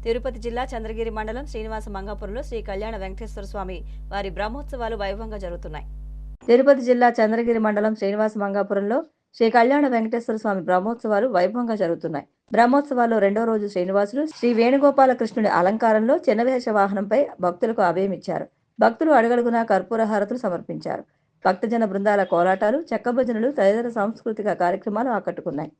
తిరుపతి జిల్లా చంద్రగిరి మండలం శ్రీనివాస మంగాపురంలో శ్రీ కళ్యాణ వెంకటేశ్వర స్వామి వారి బ్రహ్మోత్సవాలు వైభవంగా జరుగుతున్నాయి. తిరుపతి జిల్లా చంద్రగిరి మండలం శ్రీనివాస మంగాపురంలో శ్రీ కళ్యాణ వెంకటేశ్వర స్వామి బ్రహ్మోత్సవాలు వైభవంగా జరుగుతున్నాయి. బ్రహ్మోత్సవాల్లో రెండో రోజు శ్రీనివాసులు శ్రీ వేణుగోపాల కృష్ణుడి అలంకారంలో చిన్నవేష వాహనంపై భక్తులకు అభయమిచ్చారు. భక్తులు అడుగడుగునా కర్పూర హారతులు సమర్పించారు. భక్తజన బృందాల కోలాటాలు, చెక్క భజనలు తదితర సాంస్కృతిక కార్యక్రమాలు ఆకట్టుకున్నాయి.